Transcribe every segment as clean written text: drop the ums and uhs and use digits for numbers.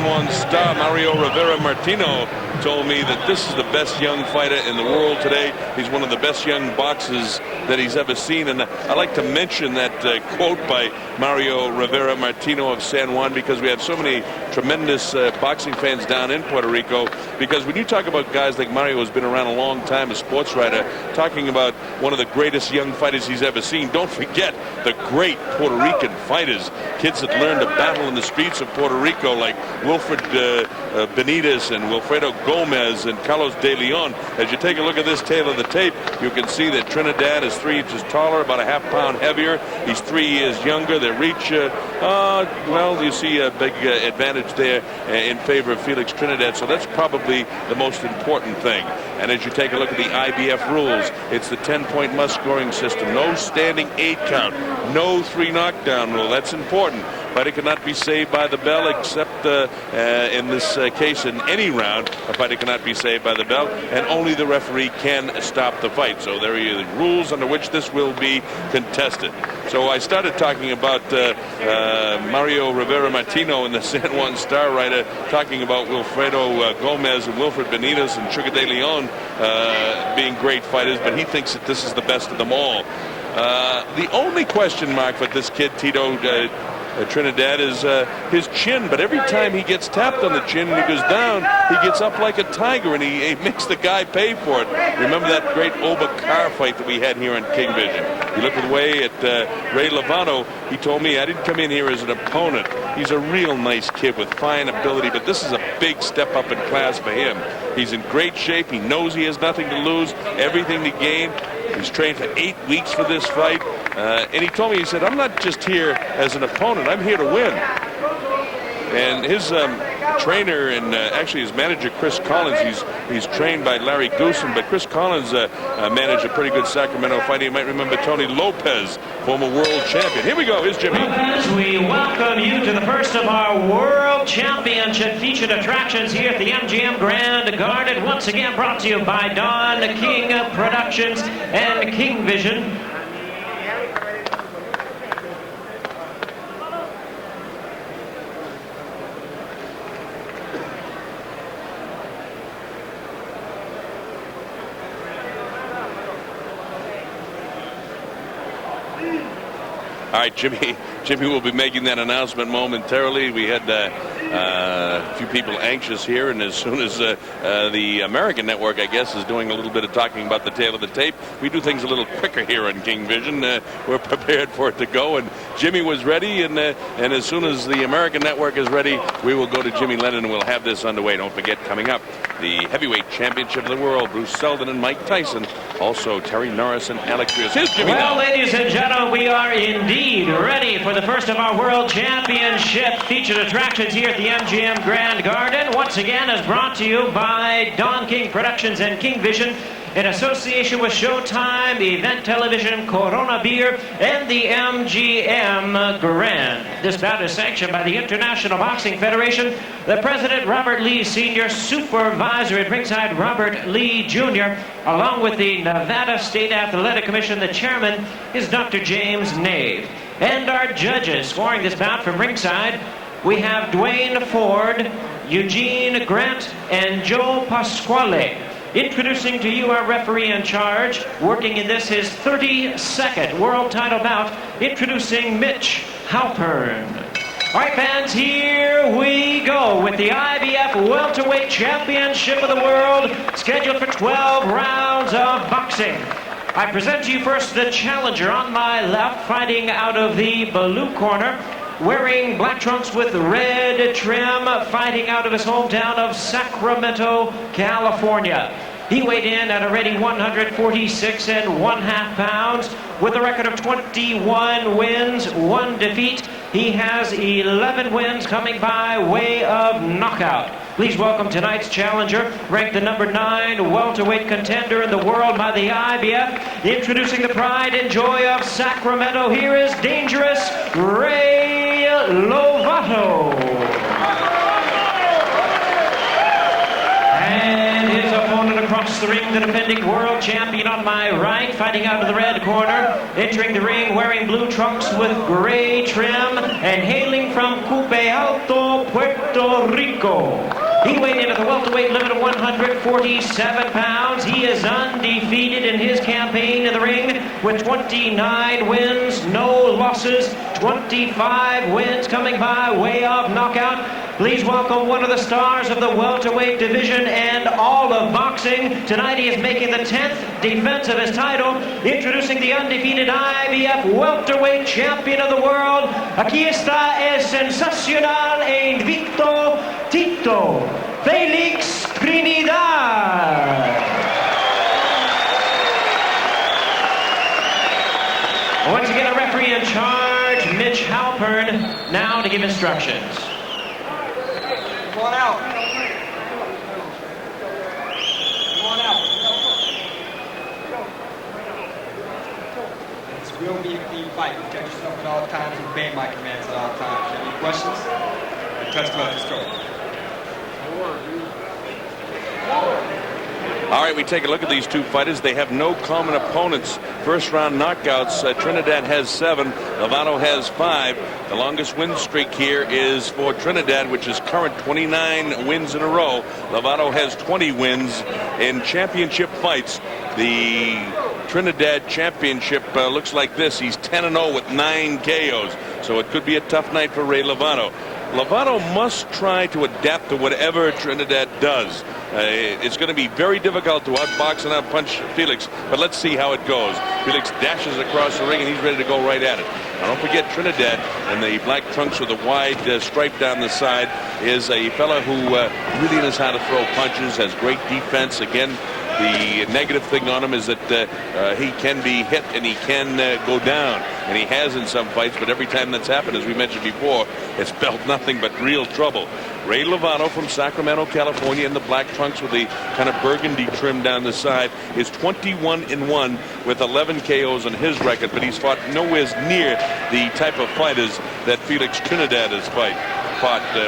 Juan star, Mario Rivera Martino, told me that this is the best young fighter in the world today. He's one of the best young boxers that he's ever seen. And I like to mention that quote by Mario Rivera Martino of San Juan, because we have so many tremendous boxing fans down in Puerto Rico. Because when you talk about guys like Mario, who's been around a long time, a sports writer, talking about one of the greatest young fighters he's ever seen, don't forget the great Puerto Rican fighters, kids that learned to battle in the streets of Puerto Rico, like Wilfred Benitez and Wilfredo Gomez and Carlos De Leon. As you take a look at this tail of the tape, you can see that Trinidad is 3 inches taller, about a half-pound heavier. He's 3 years younger. Their reach, well, you see a big advantage there in favor of Felix Trinidad. So that's probably the most important thing. And as you take a look at the IBF rules, it's the 10-point must-scoring system. No standing 8 count. No 3 knockdown rule. That's important. Fighter cannot be saved by the bell, except in this case, in any round, a fighter cannot be saved by the bell, and only the referee can stop the fight. So there are the rules under which this will be contested. So I started talking about Mario Rivera Martino and the San Juan Star writer, talking about Wilfredo Gomez and Wilfred Benitez and Sugar De Leon being great fighters, but he thinks that this is the best of them all. The only question mark for this kid, Tito Trinidad, is his chin. But every time he gets tapped on the chin and he goes down, he gets up like a tiger, and he makes the guy pay for it. Remember that great Oba car fight that we had here in King Vision? You look away at Ray Lovato. He told me, I didn't come in here as an opponent. He's a real nice kid with fine ability, but this is a big step up in class for him. He's in great shape. He knows he has nothing to lose, everything to gain. He's trained for 8 weeks for this fight. And he told me, he said, I'm not just here as an opponent, I'm here to win. And his trainer and actually his manager, Chris Collins, he's trained by Larry Goosen, but Chris Collins managed a pretty good Sacramento fight. You might remember Tony Lopez, former world champion. Here we go, here's Jimmy. Lopez, we welcome you to the first of our World Championship featured attractions here at the MGM Grand Garden. Once again brought to you by Don King Productions and King Vision. All right, Jimmy will be making that announcement momentarily. We had a few people anxious here, and as soon as the American network, I guess, is doing a little bit of talking about the tail of the tape, we do things a little quicker here on King Vision. We're prepared for it to go, and Jimmy was ready, and as soon as the American network is ready, we will go to Jimmy Lennon, and we'll have this underway. Don't forget, coming up, the heavyweight championship of the world, Bruce Seldon and Mike Tyson, also Terry Norris and Alex Rios. Here's Jimmy. Well, ladies and gentlemen, we are indeed ready for the first of our World Championship featured attractions here at the MGM Grand Garden. Once again, is brought to you by Don King Productions and King Vision in association with Showtime, Event Television, Corona Beer, and the MGM Grand. This bout is sanctioned by the International Boxing Federation. The President, Robert Lee Sr., Supervisor at ringside, Robert Lee Jr., along with the Nevada State Athletic Commission. The Chairman is Dr. James Nave. And our judges scoring this bout from ringside, we have Dwayne Ford, Eugene Grant, and Joe Pasquale. Introducing to you our referee in charge, working in this his 32nd world title bout, introducing Mitch Halpern. All right, fans, here we go with the IBF Welterweight Championship of the World, scheduled for 12 rounds of boxing. I present to you first the challenger on my left, fighting out of the blue corner, wearing black trunks with red trim, fighting out of his hometown of Sacramento, California. He weighed in at a ready 146 1/2 pounds with a record of 21 wins, 1 defeat. He has 11 wins coming by way of knockout. Please welcome tonight's challenger, ranked the number 9 welterweight contender in the world by the IBF. Introducing the pride and joy of Sacramento, here is Dangerous Ray Lovato. And his opponent across across the ring, the defending world champion on my right, fighting out of the red corner, entering the ring wearing blue trunks with gray trim, and hailing from Cupe Alto, Puerto Rico. He weighed in at the welterweight limit of 147 pounds. He is undefeated in his campaign in the ring with 29 wins, no losses, 25 wins coming by way of knockout. Please welcome one of the stars of the welterweight division and all of boxing. Tonight he is making the 10th defense of his title, introducing the undefeated IBF welterweight champion of the world. Aquí está el sensacional e invicto Tito, Felix Trinidad. Once again, a referee in charge, Mitch Halpern, now to give instructions. Come on out. Come on out. This will be a clean fight. Protect yourself at all times and obey my commands at all times. Any questions? Touch glove, let's go. All right, we take a look at these two fighters. They have no common opponents. First round knockouts. Trinidad has 7. Lovato has 5. The longest win streak here is for Trinidad, which is current 29 wins in a row. Lovato has 20 wins in championship fights. The Trinidad championship looks like this. He's 10-0 with 9 KOs. So it could be a tough night for Ray Lovato. Lovato must try to adapt to whatever Trinidad does. It's going to be very difficult to outbox and outpunch Felix, but let's see how it goes. Felix dashes across the ring and he's ready to go right at it. Now don't forget, Trinidad in the black trunks with a wide stripe down the side is a fella who really knows how to throw punches, has great defense. Again, the negative thing on him is that he can be hit and he can go down, and he has in some fights, but every time that's happened, as we mentioned before, it's spelled nothing but real trouble. Ray Lovato from Sacramento, California, in the black trunks with the kind of burgundy trim down the side, is 21-1 with 11 KOs on his record, but he's fought nowhere near the type of fighters that Felix Trinidad has fought.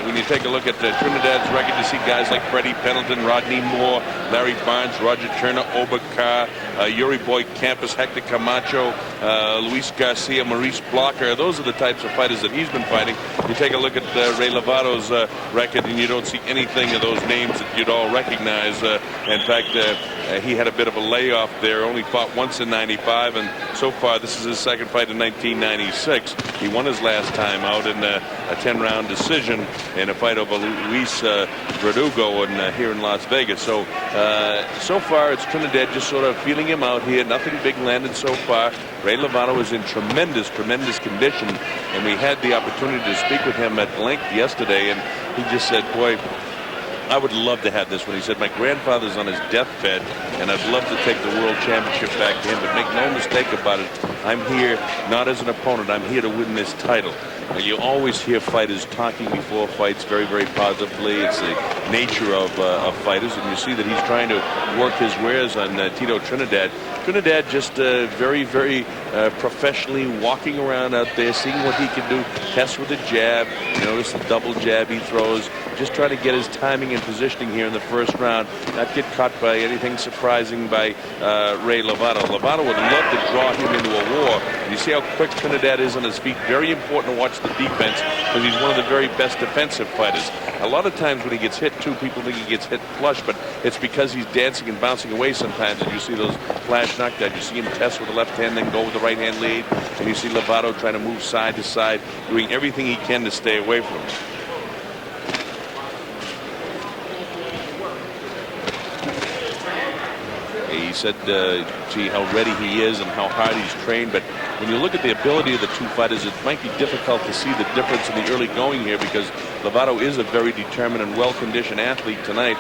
When you take a look at Trinidad's record, you see guys like Freddie Pendleton, Rodney Moore, Larry Barnes, Roger Turner, Obakar, Yuri Boy Campos, Hector Camacho, Luis Garcia, Maurice Blocker. Those are the types of fighters that he's been fighting. You take a look at Ray Lovato's record, and you don't see anything of those names that you'd all recognize. In fact, he had a bit of a layoff there, only fought once in '95, and so far this is his second fight in 1996. He won his last time out in a 10-round decision in a fight over Luis Verdugo here in Las Vegas. So far it's Trinidad just sort of feeling him out here. Nothing big landed so far. Ray Lovato is in tremendous condition, and we had the opportunity to speak with him at length yesterday, and he just said, boy, I would love to have this one. He said, my grandfather's on his deathbed, and I'd love to take the world championship back to him, but make no mistake about it, I'm here not as an opponent, I'm here to win this title. You always hear fighters talking before fights very, very positively. It's the nature of fighters, and you see that he's trying to work his wares on Tito Trinidad. Trinidad just very, very professionally walking around out there, seeing what he can do, test with a jab. You notice the double jab he throws, just trying to get his timing and positioning here in the first round, not get caught by anything surprising by Ray Lovato. Lovato would love to draw him into a war. And you see how quick Trinidad is on his feet. Very important to watch the defense, because he's one of the very best defensive fighters. A lot of times when he gets hit too, people think he gets hit flush, but it's because he's dancing and bouncing away sometimes, and you see those flash knockdowns. You see him test with the left hand, then go with the right hand lead, and you see Lovato trying to move side to side, doing everything he can to stay away from him. He said, gee, how ready he is and how hard he's trained. But when you look at the ability of the two fighters, it might be difficult to see the difference in the early going here, because Lovato is a very determined and well-conditioned athlete tonight.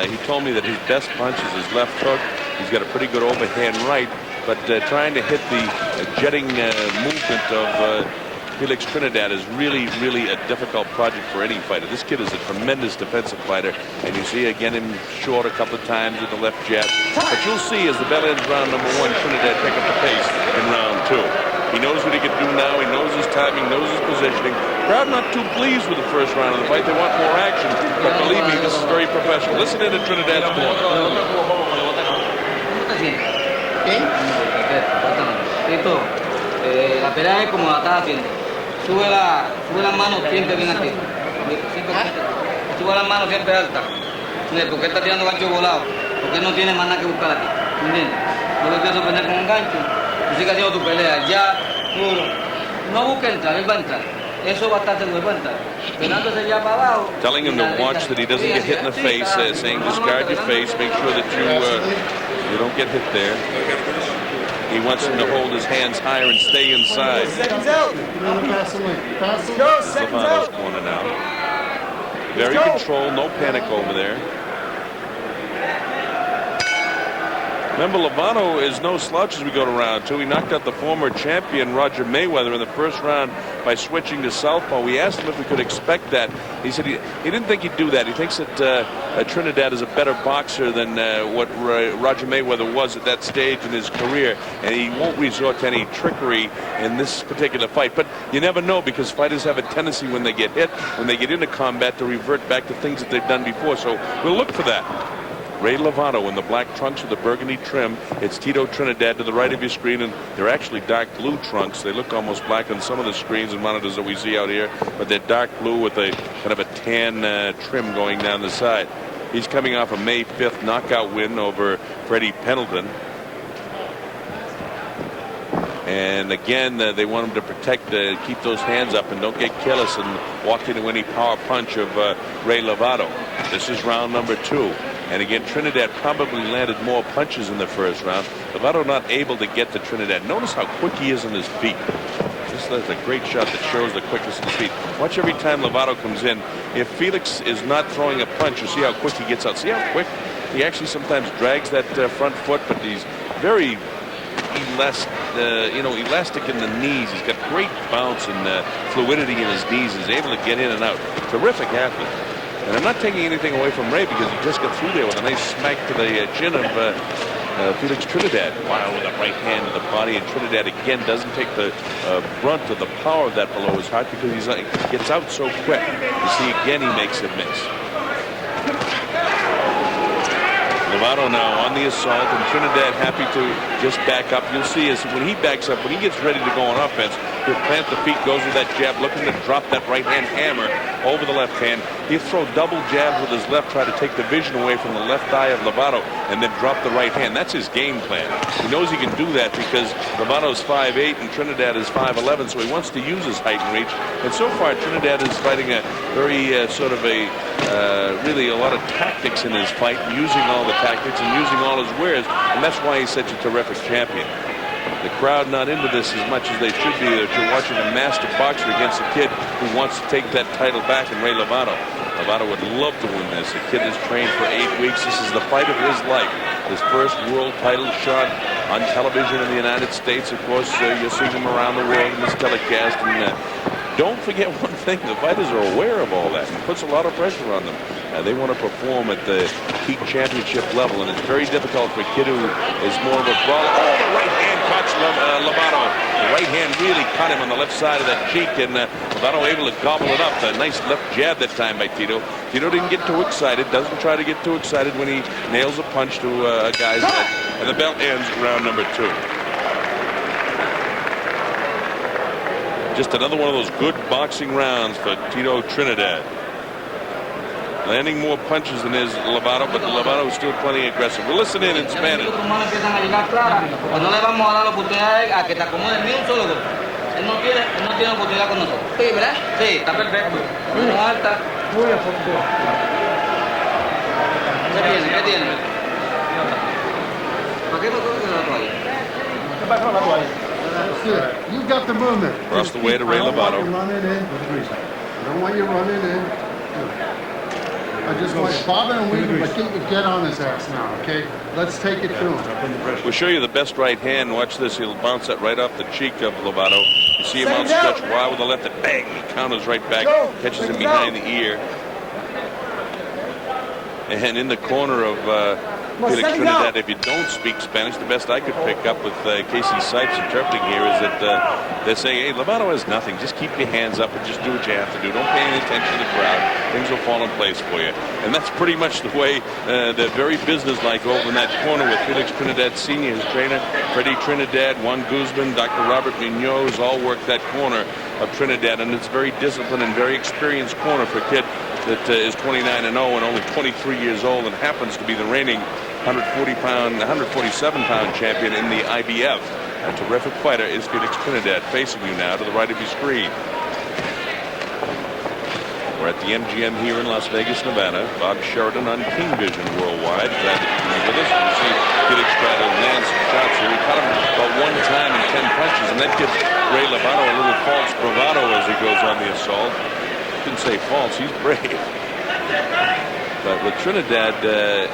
He told me that his best punch is his left hook. He's got a pretty good overhand right, but trying to hit the jetting movement of Felix Trinidad is really, really a difficult project for any fighter. This kid is a tremendous defensive fighter, and you see again him short a couple of times with the left jab. But you'll see as the bell ends round number 1, Trinidad pick up the pace in round 2. He knows what he can do now. He knows his timing, knows his positioning. Crowd not too pleased with the first round of the fight. They want more action. But believe me, this This is very professional. Listen in to Trinidad's corner. Tito, la pelea es como la estás haciendo. Sube las manos siempre bien aquí. Sube las manos siempre altas. Porque él está tirando gancho volado. Porque él no tiene más nada que buscar aquí. ¿Entiendes? No lo quieres sorprender con un gancho. Tú sigues haciendo tu pelea. Ya, duro. No busques entrar, él va a entrar. Eso va a estar seguro, va a entrar. Pegándose ya para abajo. Telling him to watch that he doesn't get hit in the face, saying discard your face, make sure that you don't get hit there. He wants him to hold his hands higher and stay inside. Seconds out. Lovato's corner now. Very controlled, no panic over there. Remember, Lovato is no slouch as we go to round two. He knocked out the former champion Roger Mayweather in the first round by switching to southpaw. We asked him if we could expect that. He said he didn't think he'd do that. He thinks that Trinidad is a better boxer than what Roger Mayweather was at that stage in his career, and he won't resort to any trickery in this particular fight. But you never know, because fighters have a tendency when they get hit, when they get into combat, to revert back to things that they've done before. So we'll look for that. Ray Lovato in the black trunks with the burgundy trim. It's Tito Trinidad to the right of your screen, and they're actually dark blue trunks. They look almost black on some of the screens and monitors that we see out here, but they're dark blue with a kind of a tan trim going down the side. He's coming off a May 5th knockout win over Freddie Pendleton. And again, they want him to protect, keep those hands up and don't get careless and walk into any power punch of Ray Lovato. This is round number 2. And again, Trinidad probably landed more punches in the first round. Lovato not able to get to Trinidad. Notice how quick he is on his feet. This is a great shot that shows the quickness of his feet. Watch every time Lovato comes in. If Felix is not throwing a punch, you see how quick he gets out. See how quick he actually sometimes drags that front foot, but he's very elastic in the knees. He's got great bounce and fluidity in his knees. He's able to get in and out. Terrific athlete. And I'm not taking anything away from Ray, because he just got through there with a nice smack to the chin of Felix Trinidad. Wow, with a right hand to the body. And Trinidad again doesn't take the brunt of the power of that below his heart, because he gets out so quick. You see, again, he makes it miss. Lovato now on the assault, and Trinidad happy to just back up. You'll see as when he backs up, when he gets ready to go on offense, he'll plant the feet, goes with that jab, looking to drop that right hand hammer over the left hand. He'll throw double jabs with his left, try to take the vision away from the left eye of Lovato, and then drop the right hand. That's his game plan. He knows he can do that because Lovato's 5'8" and Trinidad is 5'11", so he wants to use his height and reach. And so far, Trinidad is fighting a very really a lot of tactics in his fight, using all the tactics and using all his wares, and that's why he's such a terrific champion. The crowd not into this as much as they should be. That you're watching a master boxer against a kid who wants to take that title back in Ray Lovato. Lovato would love to win this. The kid has trained for 8 weeks. This is the fight of his life. His first world title shot on television in the United States. Of course, you're seeing him around the world in this telecast. And don't forget one thing, the fighters are aware of all that, and it puts a lot of pressure on them. They want to perform at the peak championship level, and it's very difficult for a kid who is more of a brawler. Oh, the right hand caught Lovato. The right hand really caught him on the left side of that cheek, and Lovato able to gobble it up. A nice left jab that time by Tito. Tito didn't get too excited, doesn't try to get too excited when he nails a punch to a guy's head. And the bell ends round number 2. Just another one of those good boxing rounds for Tito Trinidad. Landing more punches than his Lovato, but Lovato is still plenty aggressive. We'll listen in Spanish. You got the movement. Across the way to Ray Lovato. I don't want you running in. I just want you bobbing and weaving, but keep your get on his ass now, okay? Let's take it to him. We'll show you the best right hand. Watch this. He'll bounce that right off the cheek of Lovato. You see him outstretched wide with the left, and bang, he counters right back, catches him behind the ear. And in the corner of Felix Trinidad, if you don't speak Spanish, the best I could pick up with Casey Sipes interpreting here is that they're saying, hey, Lovato has nothing. Just keep your hands up and just do what you have to do. Don't pay any attention to the crowd. Things will fall in place for you. And that's pretty much the way they're very businesslike over in that corner with Felix Trinidad Sr., his trainer, Freddie Trinidad, Juan Guzman, Dr. Robert Munoz, all work that corner of Trinidad. And it's a very disciplined and very experienced corner for a kid that is 29-0 and only 23 years old and happens to be the reigning 147-pound champion in the IBF. A terrific fighter is Felix Trinidad, facing you now to the right of your screen. We're at the MGM here in Las Vegas, Nevada. Bob Sheridan on King Vision Worldwide. Glad that you're with us. You can see Felix try to land some shots here. He caught him about one time in 10 punches, and that gives Ray Lovato a little false bravado as he goes on the assault. Didn't say false, he's brave. But with Trinidad,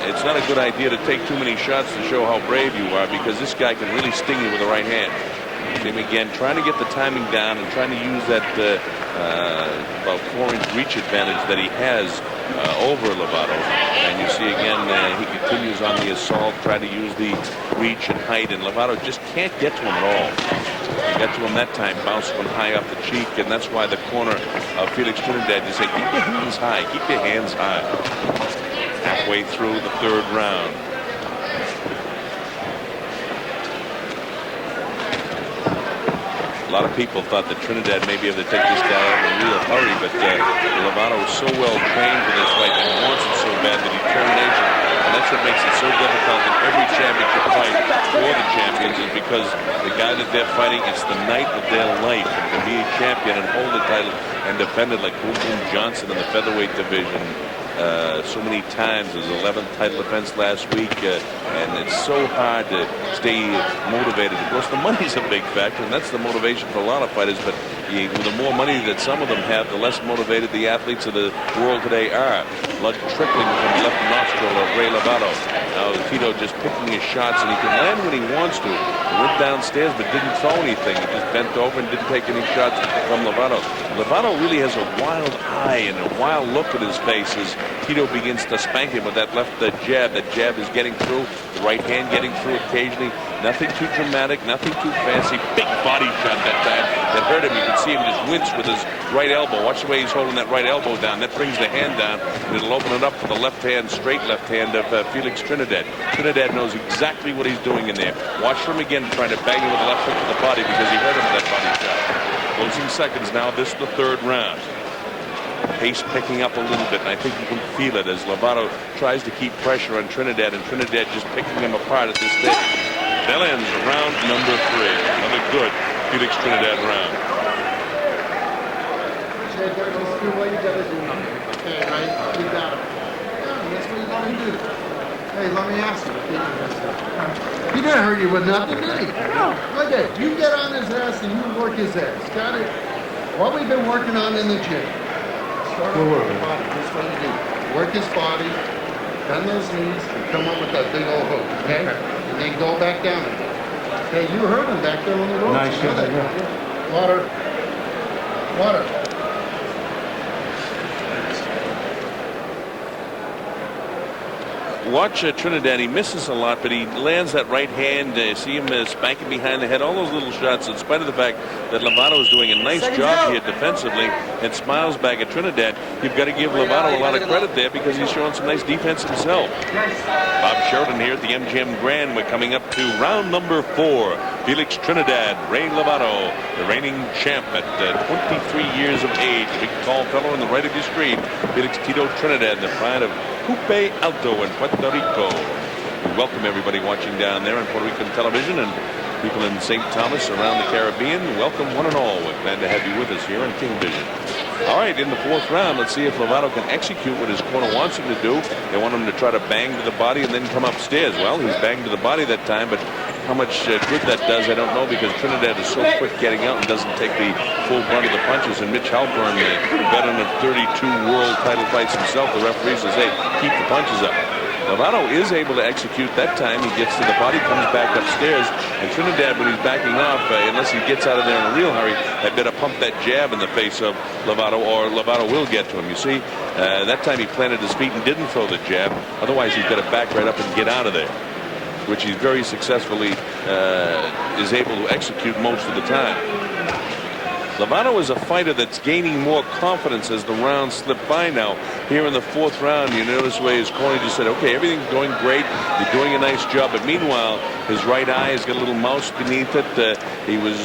it's not a good idea to take too many shots to show how brave you are, because this guy can really sting you with the right hand. See him again, trying to get the timing down and trying to use that about 4-inch reach advantage that he has over Lovato. And you see again, he continues on the assault, trying to use the reach and height, and Lovato just can't get to him at all. He got to him that time, bounced one high off the cheek, and that's why the corner of Felix Trinidad just say, keep your hands high, keep your hands high. Halfway through the third round. A lot of people thought that Trinidad may be able to take this guy out in a real hurry, but Lovato is so well trained for this fight and wants it so bad, the determination. And that's what makes it so difficult in every championship fight for the champions, is because the guy that they're fighting, it's the night of their life. And to be a champion and hold the title and defend it like Boom Boom Johnson in the featherweight division so many times. His 11th title defense last week, and it's so hard to stay motivated. Of course, the money's a big factor, and that's the motivation for a lot of fighters, but the more money that some of them have, the less motivated the athletes of the world today are. Blood trickling from the left nostril of Ray Lovato. Now Tito just picking his shots, and he can land when he wants to. He went downstairs but didn't throw anything. He just bent over and didn't take any shots from Lovato. Lovato really has a wild eye and a wild look at his face as Tito begins to spank him with that left jab. That jab is getting through. The right hand getting through occasionally. Nothing too dramatic, nothing too fancy. Big body shot that time that hurt him. You can see him just wince with his right elbow. Watch the way he's holding that right elbow down. That brings the hand down, and it'll open it up for the left hand, straight left hand of Felix Trinidad. Trinidad knows exactly what he's doing in there. Watch him again trying to bang him with the left hook to the body because he hurt him with that body shot. Closing seconds now. This is the third round. Pace picking up a little bit, and I think you can feel it as Lovato tries to keep pressure on Trinidad, and Trinidad just picking him apart at this stage. That ends round number 3. Another good Felix Trinidad round. Just do what you gotta do. Okay, right? You got it. Yeah, that's what you gotta do. Hey, let me ask you. He didn't hurt you with nothing, did he? No. Look at it. You get on his ass and you work his ass. Got it? What we've been working on in the gym. Start off with the body. That's what you do. Work his body, bend those knees, and come up with that big old hook, okay? And then go back down again. Okay, you heard him back there on the ropes. Nice shot. Water. Water. Watch Trinidad. He misses a lot, but he lands that right hand. See him spanking behind the head. All those little shots, in spite of the fact that Lovato is doing a nice job here defensively and smiles back at Trinidad. You've got to give Lovato a lot of credit there because he's showing some nice defense himself. Bob Sheridan here at the MGM Grand. We're coming up to round number 4. Felix Trinidad, Ray Lovato, the reigning champ at 23 years of age. Big tall fellow on the right of your screen. Felix Tito Trinidad, the pride of Coupe Alto in Puerto Rico. We welcome everybody watching down there on Puerto Rican television and people in St. Thomas around the Caribbean. Welcome one and all. We're glad to have you with us here on King Vision. All right, in the 4th round, let's see if Lovato can execute what his corner wants him to do. They want him to try to bang to the body and then come upstairs. Well, he's banged to the body that time, but how much good that does, I don't know, because Trinidad is so quick getting out and doesn't take the full brunt of the punches. And Mitch Halpern, the veteran of 32 world title fights himself, the referee says, hey, keep the punches up. Lovato is able to execute that time. He gets to the body, comes back upstairs, and Trinidad, when he's backing off, unless he gets out of there in a real hurry, had better pump that jab in the face of Lovato, or Lovato will get to him. You see, That time he planted his feet and didn't throw the jab. Otherwise, he's got to back right up and get out of there, which he very successfully is able to execute most of the time. Lovato is a fighter that's gaining more confidence as the rounds slip by now. Here in the 4th round, you notice where his corner just said, okay, everything's going great. You're doing a nice job. But meanwhile, his right eye has got a little mouse beneath it. He was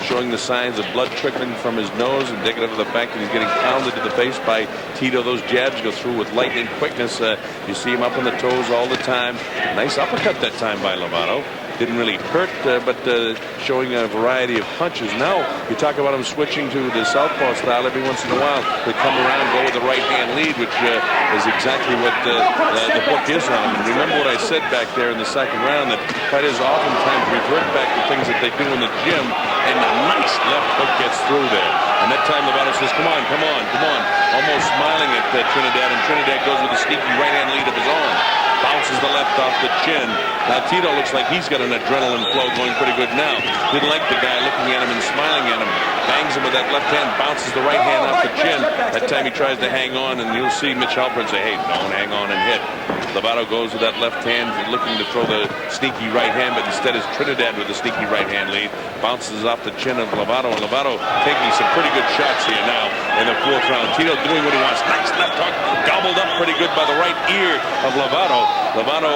showing the signs of blood trickling from his nose, indicative of the fact that he's getting pounded to the face by Tito. Those jabs go through with lightning quickness. You see him up on the toes all the time. Nice uppercut that time by Lovato. Didn't really hurt, but showing a variety of punches. Now, you talk about him switching to the southpaw style every once in a while. They come around, go with the right-hand lead, which is exactly what the book is on him. And remember what I said back there in the 2nd round, that fighters oftentimes revert back to things that they do in the gym, and a nice left hook gets through there. And that time Lovato says, come on, come on, come on. Almost smiling at Trinidad, and Trinidad goes with a sneaky right-hand lead of his own. Bounces the left off the chin. Now Tito looks like he's got an adrenaline flow going pretty good now. Didn't like the guy looking at him and smiling at him. Bangs him with that left hand, bounces the right hand off the chin. That time he tries to hang on, and you'll see Mitch Halpern say, hey, don't hang on and hit. Lovato goes with that left hand, looking to throw the sneaky right hand, but instead is Trinidad with the sneaky right hand lead. Bounces off the chin of Lovato, and Lovato taking some pretty good shots here now in the 4th round. Tito doing what he wants. Nice left hook, gobbled up pretty good by the right ear of Lovato. Lovato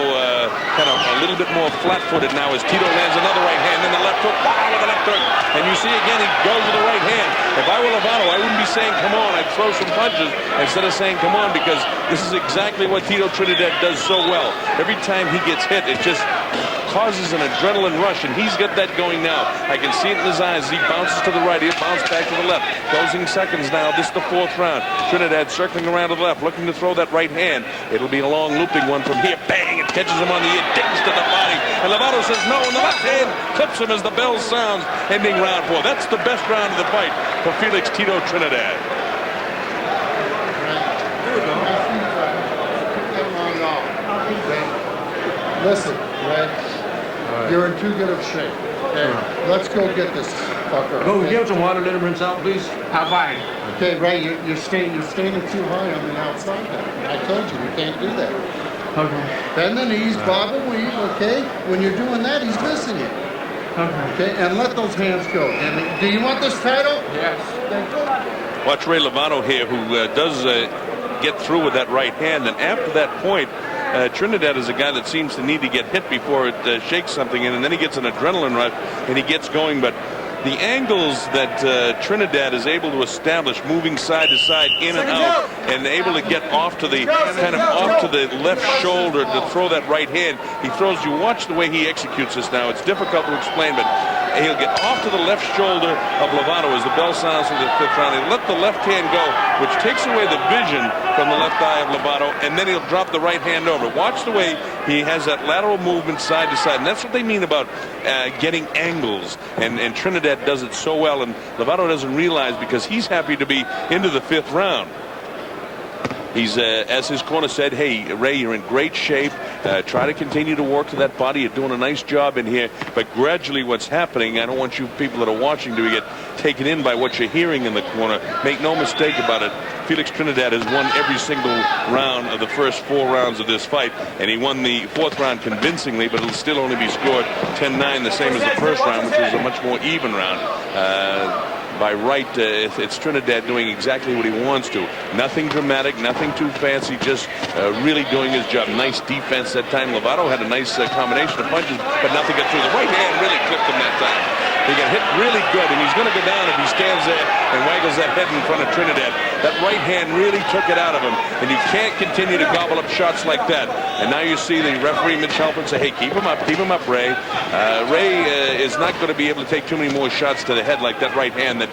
kind of a little bit more flat-footed now as Tito lands another right hand, then the left hook, wow, with the left hook. And you see again, he goes with the right hand. If I were Lovato, I wouldn't be saying, come on, I'd throw some punches instead of saying, come on, because this is exactly what Tito Trinidad does so well. Every time he gets hit, it just causes an adrenaline rush, and he's got that going now. I can see it in his eyes. He bounces to the right, he'll bounce back to the left. Closing seconds now. This is the 4th round. Trinidad circling around to the left, looking to throw that right hand. It'll be a long looping one from here. Bang! It catches him on the ear, digs to the body. And Lovato says no, and the left hand clips him as the bell sounds, ending round 4. That's the best round of the fight for Felix Tito Trinidad. Listen, Red, you're in too good of shape. Okay, let's go get this fucker. Go give him some water, let him rinse out, please. How fine. Okay, Ray, you're standing too high on the outside there. I told you can't do that. Okay. Bend the knees, bob and weave, okay? When you're doing that, he's missing it. Okay, and let those hands go. And do you want this title? Yes. Watch Ray Lovato here, who does get through with that right hand, and after that point, Trinidad is a guy that seems to need to get hit before it shakes something in, and then he gets an adrenaline rush and he gets going. But the angles that Trinidad is able to establish, moving side to side, in and out, and able to get off to the off to the left shoulder to throw that right hand, he throws. You watch the way he executes this now. It's difficult to explain, but he'll get off to the left shoulder of Lovato as the bell sounds for the 5th round. He'll let the left hand go, which takes away the vision from the left eye of Lovato, and then he'll drop the right hand over. Watch the way he has that lateral movement side to side, and that's what they mean about getting angles, and Trinidad does it so well, and Lovato doesn't realize, because he's happy to be into the 5th round. He's, as his corner said, hey, Ray, you're in great shape. Try to continue to work to that body. You're doing a nice job in here. But gradually what's happening, I don't want you people that are watching to get taken in by what you're hearing in the corner. Make no mistake about it. Felix Trinidad has won every single round of the first 4 rounds of this fight. And he won the 4th round convincingly, but it'll still only be scored 10-9, the same as the first round, which was a much more even round. By right, it's Trinidad doing exactly what he wants to. Nothing dramatic, nothing too fancy, just really doing his job. Nice defense that time. Lovato had a nice combination of punches, but nothing got through. The right hand really clipped him that time. He got hit really good, and he's going to go down if he stands there and waggles that head in front of Trinidad. That right hand really took it out of him, and you can't continue to gobble up shots like that. And now you see the referee, Mitch Halpern, say, hey, keep him up, Ray. Ray is not going to be able to take too many more shots to the head like that right hand that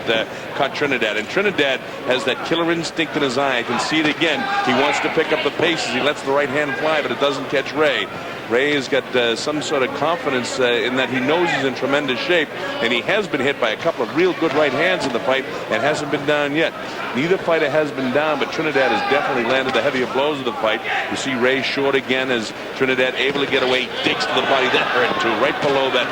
caught Trinidad. And Trinidad has that killer instinct in his eye. I can see it again. He wants to pick up the pace as he lets the right hand fly, but it doesn't catch Ray. Ray has got some sort of confidence in that he knows he's in tremendous shape, and he has been hit by a couple of real good right hands in the fight and hasn't been down yet. Neither fighter has been down, but Trinidad has definitely landed the heavier blows of the fight. You see Ray short again as Trinidad able to get away, digs to the body. That hurt too, right below that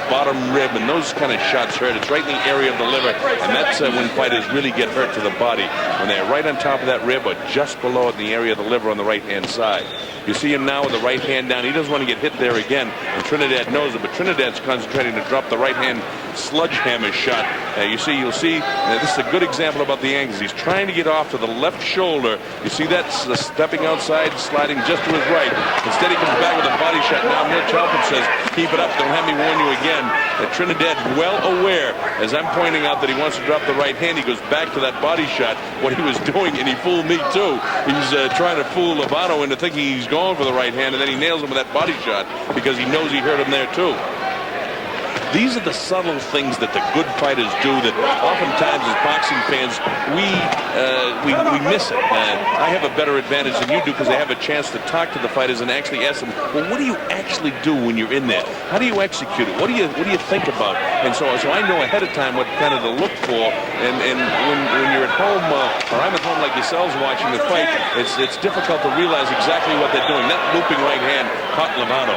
bottom rib, and those kind of shots hurt. It's right in the area of the liver, and that's when fighters really get hurt to the body, when they're right on top of that rib or just below it in the area of the liver on the right-hand side. You see him now with the right hand down. He doesn't want to get hit there again, and Trinidad knows it, but Trinidad's concentrating to drop the right-hand sledgehammer shot. You'll see, this is a good example about the angles. He's trying to get off to the left shoulder. You see that stepping outside, sliding just to his right. Instead, he comes back with a body shot. Now Mitch Halpern says, keep it up, don't have me warn you again. Trinidad well aware, as I'm pointing out, that he wants to drop the right hand. He goes back to that body shot, what he was doing, and he fooled me too. He's trying to fool Lovato into thinking he's going for the right hand, and then he nails him with that body shot because he knows he hurt him there too. These are the subtle things that the good fighters do that oftentimes as boxing fans we miss it. I have a better advantage than you do because I have a chance to talk to the fighters and actually ask them, well, what do you actually do when you're in there? How do you execute it? What do you think about? And so I know ahead of time what kind of to look for. And when you're at home or I'm at home like yourselves watching the fight, it's difficult to realize exactly what they're doing. That looping right hand caught Lovato.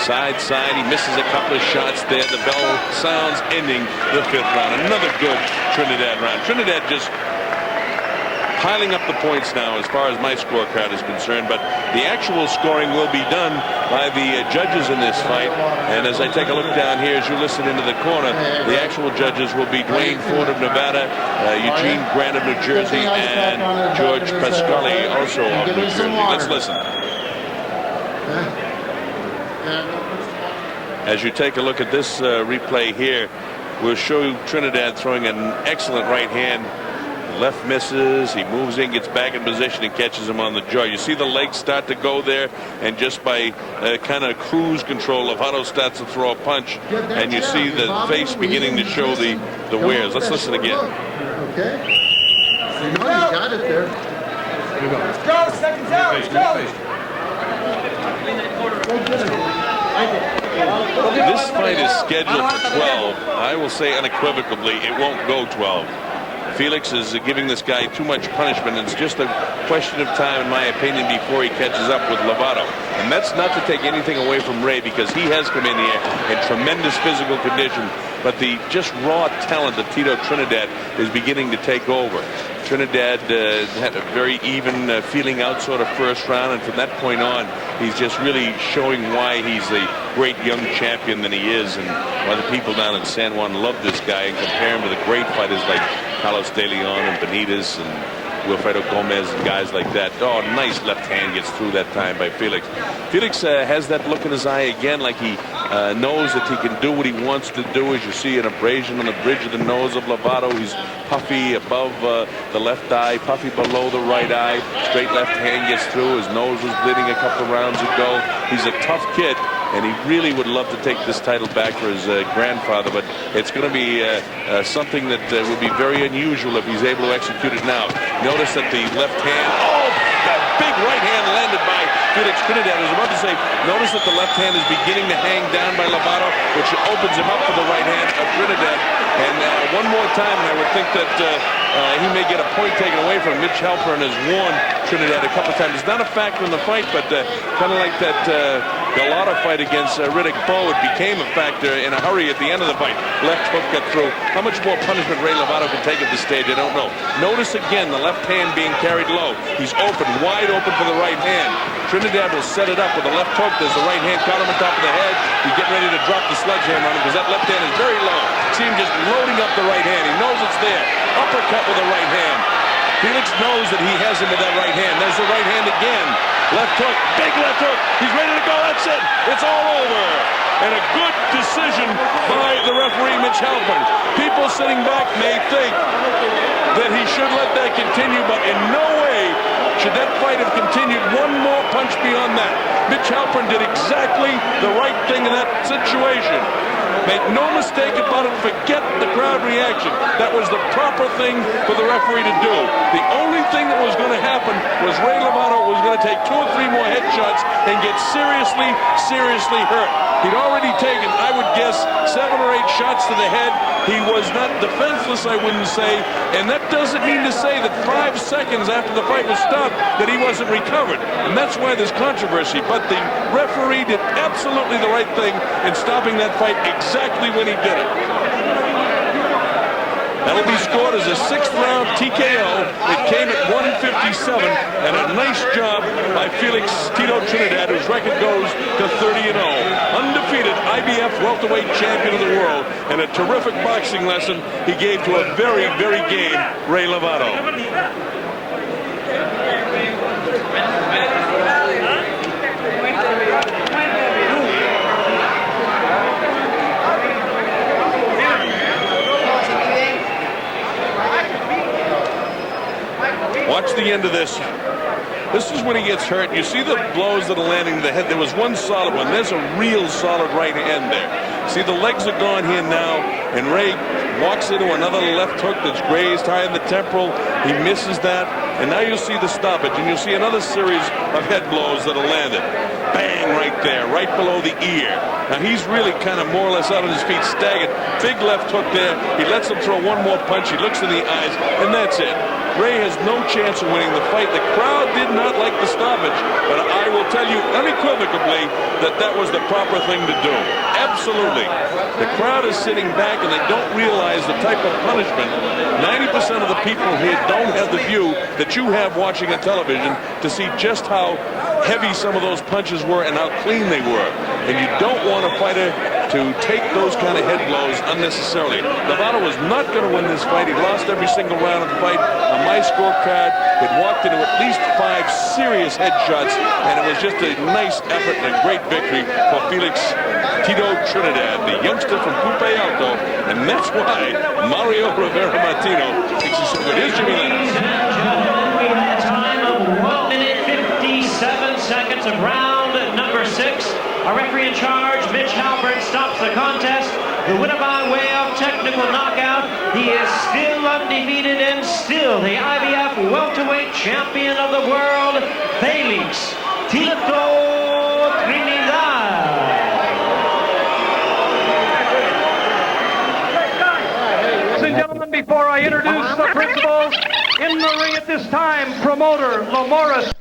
Side, he misses a couple of shots there. The bell sounds, ending the 5th round. Another good Trinidad round. Trinidad just piling up the points now as far as my scorecard is concerned, but the actual scoring will be done by the judges in this fight. And as I take a look down here, as you listen into the corner, the actual judges will be Dwayne Ford of Nevada, Eugene Grant of New Jersey, and George Pasquale also of New Jersey. Let's listen. As you take a look at this replay here, we'll show you Trinidad throwing an excellent right hand. Left misses, he moves in, gets back in position, and catches him on the jaw. You see the legs start to go there, and just by kind of cruise control, Lovato starts to throw a punch, and you see the face beginning to show the wears. Let's listen again. Okay. You know you got it there. Let's go, seconds out, let's go. This fight is scheduled for 12. I will say unequivocally it won't go 12. Felix is giving this guy too much punishment. It's just a question of time, in my opinion, before he catches up with Lovato. And that's not to take anything away from Ray, because he has come in here in tremendous physical condition. But the just raw talent of Tito Trinidad is beginning to take over. Trinidad had a very even feeling out sort of first round, and from that point on, he's just really showing why he's the great young champion that he is, and why the people down in San Juan love this guy and compare him to the great fighters like Carlos De Leon and Benitez and Wilfredo Gomez and guys like that. Oh, nice left hand gets through that time by Felix. Felix has that look in his eye again, like he knows that he can do what he wants to do. As you see an abrasion on the bridge of the nose of Lovato. He's puffy above the left eye, puffy below the right eye. Straight left hand gets through. His nose was bleeding a couple of rounds ago. He's a tough kid, and he really would love to take this title back for his grandfather, but it's going to be something that would be very unusual if he's able to execute it now. Notice that the left hand, that big right hand landed by Felix Trinidad. I was about to say, notice that the left hand is beginning to hang down by Lovato, which opens him up for the right hand of Trinidad. And one more time, and I would think that he may get a point taken away from him. Mitch Halpern has warned Trinidad a couple of times. It's not a factor in the fight, but kind of like that Lovato fight against Riddick Bowe, it became a factor in a hurry at the end of the fight. Left hook got through. How much more punishment Ray Lovato can take at this stage, I don't know. Notice again the left hand being carried low. He's open, wide open for the right hand. Trinidad will set it up with the left hook. There's the right hand, caught him on top of the head. He's getting ready to drop the sledgehammer on him because that left hand is very low. See him just loading up the right hand. He knows it's there. Uppercut with the right hand. Felix knows that he has him with that right hand. There's the right hand again. Left hook, big left hook. He's ready to go. That's it. It's all over. And a good decision by the referee, Mitch Halpern. People sitting back may think that he should let that continue, but in no way should that fight have continued one more punch beyond that. Mitch Halpern did exactly the right thing in that situation. Make no mistake about it. Forget the crowd reaction. That was the proper thing for the referee to do. The only thing that was going to happen was Ray Lovato was going to take 2 or 3 more headshots and get seriously, seriously hurt. He'd already taken, I would guess, 7 or 8 shots to the head. He was not defenseless, I wouldn't say, and that doesn't mean to say that 5 seconds after the fight was stopped that he wasn't recovered, and that's why there's controversy. But the referee did absolutely the right thing in stopping that fight exactly when he did it. That'll be scored as a 6th round TKO. It came at 157, and a nice job by Felix Tito Trinidad, whose record goes to 30-0. Undefeated IBF welterweight champion of the world, and a terrific boxing lesson he gave to a very, very game Ray Lovato. Watch the end of this. This is when he gets hurt. You see the blows that are landing to the head. There was one solid one. There's a real solid right hand there. See, the legs are gone here now, and Ray walks into another left hook that's grazed high in the temporal. He misses that, and now you'll see the stoppage, and you'll see another series of head blows that are landed. Bang, right there, right below the ear. Now he's really kind of more or less out on his feet, staggered. Big left hook there. He lets him throw one more punch. He looks in the eyes, and that's it. Ray has no chance of winning the fight. The crowd did not like the stoppage, but I will tell you unequivocally that that was the proper thing to do. Absolutely. The crowd is sitting back and they don't realize the type of punishment. 90% of the people here don't have the view that you have watching on television to see just how heavy some of those punches were and how clean they were. And you don't want a fighter to take those kind of head blows unnecessarily. Lovato was not going to win this fight. He lost every single round of the fight. On my scorecard, it walked into at least 5 serious headshots, and it was just a nice effort and a great victory for Felix Tito Trinidad, the youngster from Pupe Alto, and that's why Mario Rivera Martino thinks he's so good. Here's Jimmy Lennox. Ladies and gentlemen, we have a time of 1 minute 57 seconds of round number 6. Our referee in charge, Mitch Halpert, stops the contest. The winner by way of technical knockout. He is still undefeated and still the IBF welterweight champion of the world, Felix Tito Trinidad. Ladies and gentlemen, before I introduce the principals in the ring at this time, promoter Lamorris.